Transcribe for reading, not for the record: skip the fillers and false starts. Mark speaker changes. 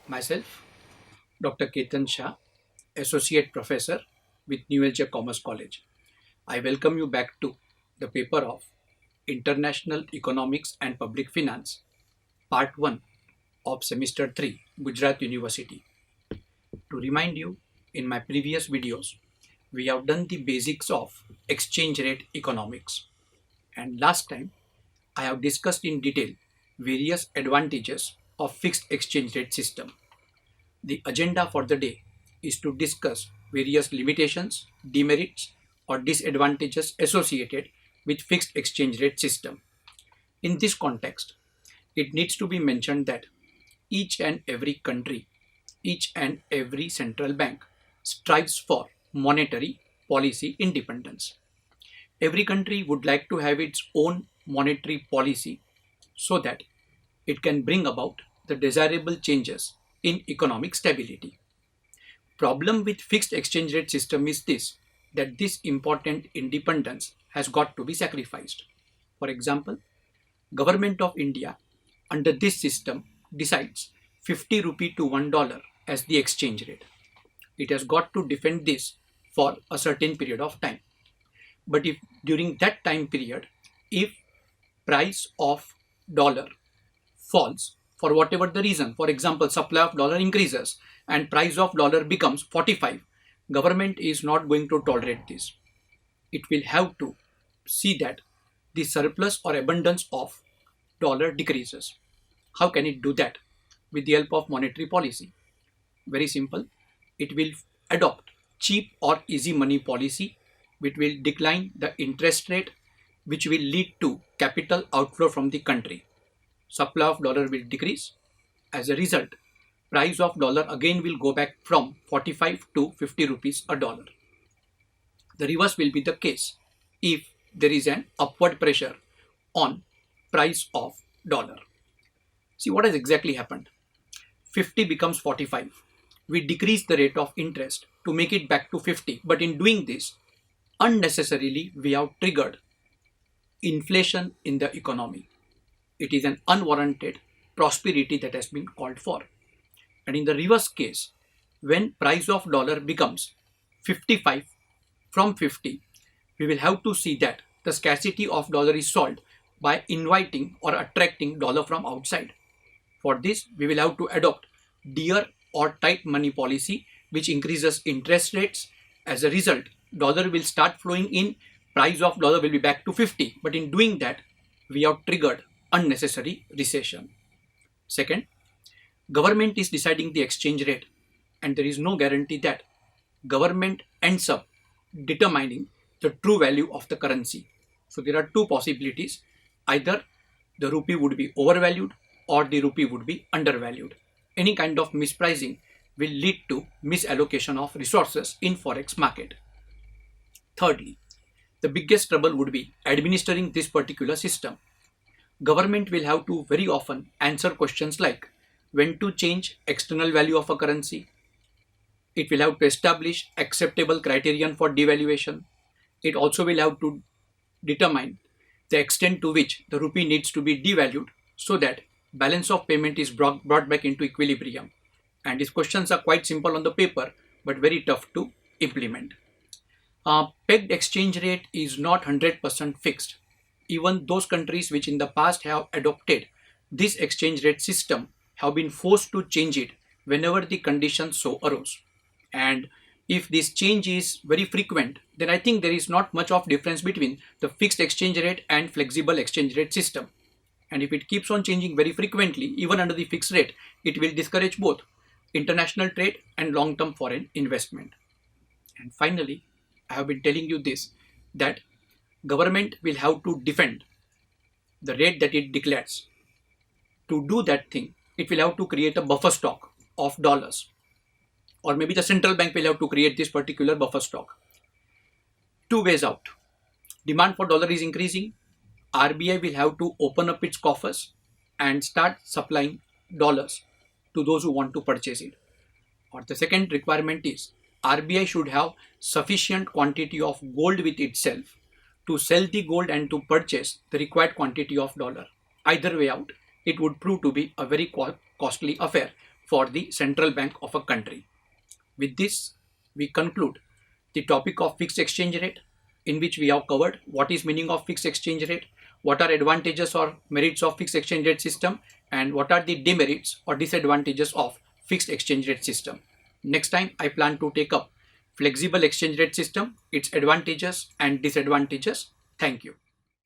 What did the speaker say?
Speaker 1: Myself, Dr. Ketan Shah, Associate Professor with New Age Commerce College. I welcome you back to the paper of International Economics and Public Finance, Part 1 of Semester 3, Gujarat University. To remind you, in my previous videos, we have done the basics of exchange rate economics. And last time, I have discussed in detail various advantages of fixed exchange rate system. The agenda for the day is to discuss various limitations, demerits, or disadvantages associated with fixed exchange rate system. In this context, it needs to be mentioned that each and every country, each and every central bank strives for monetary policy independence. Every country would like to have its own monetary policy so that it can bring about the desirable changes in economic stability. Problem with fixed exchange rate system is this, that this important independence has got to be sacrificed. For example, Government of India under this system decides 50 rupee to $1 as the exchange rate. It has got to defend this for a certain period of time. But if during that time period, if price of dollar falls for whatever the reason, for example, supply of dollar increases and price of dollar becomes 45, government is not going to tolerate this. It will have to see that the surplus or abundance of dollar decreases. How can it do that? With the help of monetary policy. Very simple. It will adopt cheap or easy money policy, which will decline the interest rate, which will lead to capital outflow from the country. Supply of dollar will decrease. As a result, price of dollar again will go back from 45 to 50 rupees a dollar. The reverse will be the case if there is an upward pressure on price of dollar. See what has exactly happened. 50 becomes 45. We decrease the rate of interest to make it back to 50. But in doing this, unnecessarily we have triggered inflation in the economy. It is an unwarranted prosperity that has been called for. And in the reverse case, when price of dollar becomes 55 from 50, we will have to see that the scarcity of dollar is solved by inviting or attracting dollar from outside. For this, we will have to adopt dear or tight money policy, which increases interest rates. As a result, dollar will start flowing in, price of dollar will be back to 50. But in doing that, we have triggered unnecessary recession. Second, government is deciding the exchange rate, and there is no guarantee that government ends up determining the true value of the currency. So there are two possibilities. Either the rupee would be overvalued or the rupee would be undervalued. Any kind of mispricing will lead to misallocation of resources in forex market. Thirdly, the biggest trouble would be administering this particular system. Government will have to very often answer questions like when to change external value of a currency. It will have to establish acceptable criterion for devaluation. It also will have to determine the extent to which the rupee needs to be devalued so that balance of payment is brought back into equilibrium. And these questions are quite simple on the paper but very tough to implement. Pegged exchange rate is not 100% fixed. Even those countries which in the past have adopted this exchange rate system have been forced to change it whenever the conditions so arose. And if this change is very frequent, then I think there is not much of difference between the fixed exchange rate and flexible exchange rate system. And if it keeps on changing very frequently, even under the fixed rate, it will discourage both international trade and long-term foreign investment. And finally, I have been telling you this, that government will have to defend the rate that it declares. To do that thing, it will have to create a buffer stock of dollars, or maybe the central bank will have to create this particular buffer stock. Two ways out. Demand for dollar is increasing. RBI will have to open up its coffers and start supplying dollars to those who want to purchase it. Or the second requirement is RBI should have sufficient quantity of gold with itself to sell the gold and to purchase the required quantity of dollar. Either way out, it would prove to be a very costly affair for the central bank of a country. With this, we conclude the topic of fixed exchange rate, in which we have covered what is meaning of fixed exchange rate, what are advantages or merits of fixed exchange rate system, and what are the demerits or disadvantages of fixed exchange rate system. Next time I plan to take up flexible exchange rate system, its advantages and disadvantages. Thank you.